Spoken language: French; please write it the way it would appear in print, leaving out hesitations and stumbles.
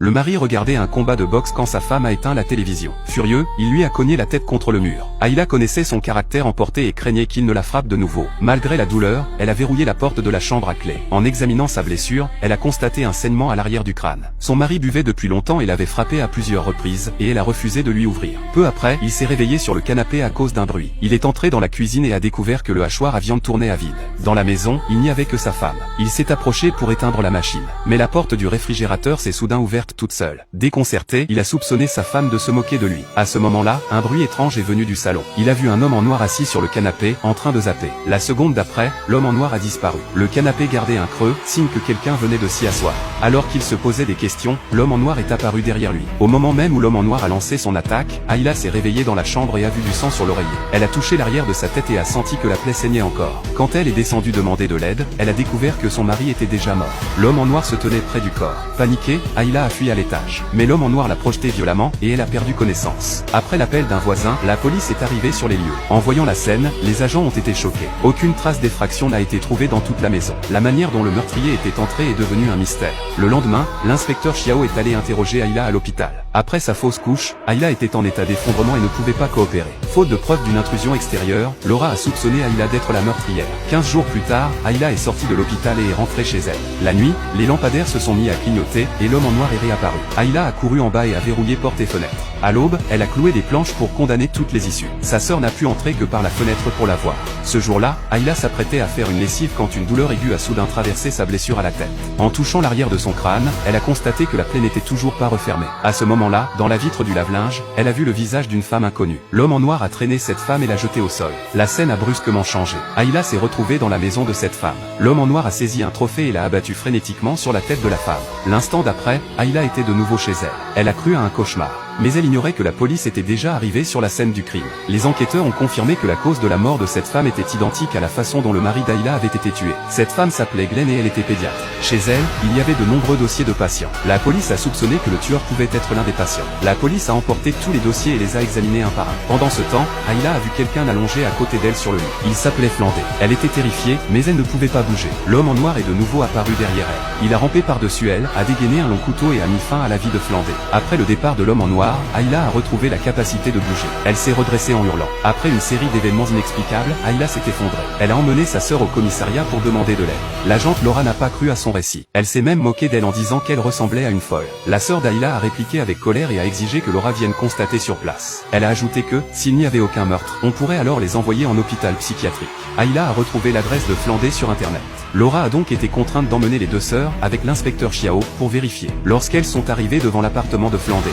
Le mari regardait un combat de boxe quand sa femme a éteint la télévision. Furieux, il lui a cogné la tête contre le mur. Ayla connaissait son caractère emporté et craignait qu'il ne la frappe de nouveau. Malgré la douleur, elle a verrouillé la porte de la chambre à clé. En examinant sa blessure, elle a constaté un saignement à l'arrière du crâne. Son mari buvait depuis longtemps et l'avait frappé à plusieurs reprises, et elle a refusé de lui ouvrir. Peu après, il s'est réveillé sur le canapé à cause d'un bruit. Il est entré dans la cuisine et a découvert que le hachoir à viande tournait à vide. Dans la maison, il n'y avait que sa femme. Il s'est approché pour éteindre la machine. Mais la porte du réfrigérateur s'est soudain ouverte toute seule. Déconcerté, il a soupçonné sa femme de se moquer de lui. À ce moment-là, un bruit étrange est venu du salon. Il a vu un homme en noir assis sur le canapé, en train de zapper. La seconde d'après, l'homme en noir a disparu. Le canapé gardait un creux, signe que quelqu'un venait de s'y asseoir. Alors qu'il se posait des questions, l'homme en noir est apparu derrière lui. Au moment même où l'homme en noir a lancé son attaque, Ayla s'est réveillée dans la chambre et a vu du sang sur l'oreiller. Elle a touché l'arrière de sa tête et a senti que la plaie saignait encore. Quand elle est descendue demander de l'aide, elle a découvert que son mari était déjà mort. L'homme en noir se tenait près du corps. Paniquée, Ayla a fui à l'étage. Mais l'homme en noir l'a projeté violemment, et elle a perdu connaissance. Après l'appel d'un voisin, la police est arrivée sur les lieux. En voyant la scène, les agents ont été choqués. Aucune trace d'effraction n'a été trouvée dans toute la maison. La manière dont le meurtrier était entré est devenue un mystère. Le lendemain, l'inspecteur Chiao est allé interroger Ayla à l'hôpital. Après sa fausse couche, Ayla était en état d'effondrement et ne pouvait pas coopérer. Faute de preuves d'une intrusion extérieure, Laura a soupçonné Ayla d'être la meurtrière. 15 jours plus tard, Ayla est sortie de l'hôpital et est rentrée chez elle. La nuit, les lampadaires se sont mis à clignoter, et l'homme en noir est réapparu. Ayla a couru en bas et a verrouillé portes et fenêtres. À l'aube, elle a cloué des planches pour condamner toutes les issues. Sa sœur n'a pu entrer que par la fenêtre pour la voir. Ce jour-là, Ayla s'apprêtait à faire une lessive quand une douleur aiguë a soudain traversé sa blessure à la tête. En touchant l'arrière de son crâne, elle a constaté que la plaie n'était toujours pas refermée. À ce moment-là, dans la vitre du lave-linge, elle a vu le visage d'une femme inconnue. L'homme en noir a traîné cette femme et l'a jetée au sol. La scène a brusquement changé. Ayla s'est retrouvée dans la maison de cette femme. L'homme en noir a saisi un trophée et l'a abattu frénétiquement sur la tête de la femme. L'instant d'après, Ayla était de nouveau chez elle. Elle a cru à un cauchemar. Mais elle ignorait que la police était déjà arrivée sur la scène du crime. Les enquêteurs ont confirmé que la cause de la mort de cette femme était identique à la façon dont le mari d'Ayla avait été tué. Cette femme s'appelait Glenn et elle était pédiatre. Chez elle, il y avait de nombreux dossiers de patients. La police a soupçonné que le tueur pouvait être l'un des patients. La police a emporté tous les dossiers et les a examinés un par un. Pendant ce temps, Ayla a vu quelqu'un allongé à côté d'elle sur le lit. Il s'appelait Flandé. Elle était terrifiée, mais elle ne pouvait pas bouger. L'homme en noir est de nouveau apparu derrière elle. Il a rampé par-dessus elle, a dégainé un long couteau et a mis fin à la vie de Flandé. Après le départ de l'homme en noir, Ayla a retrouvé la capacité de bouger. Elle s'est redressée en hurlant. Après une série d'événements inexplicables, Ayla s'est effondrée. Elle a emmené sa sœur au commissariat pour demander de l'aide. L'agente Laura n'a pas cru à son récit. Elle s'est même moquée d'elle en disant qu'elle ressemblait à une folle. La sœur d'Ayla a répliqué avec colère et a exigé que Laura vienne constater sur place. Elle a ajouté que, s'il n'y avait aucun meurtre, on pourrait alors les envoyer en hôpital psychiatrique. Ayla a retrouvé l'adresse de Flandé sur internet. Laura a donc été contrainte d'emmener les deux sœurs, avec l'inspecteur Chiao, pour vérifier. Lorsqu'elles sont arrivées devant l'appartement de Flandé,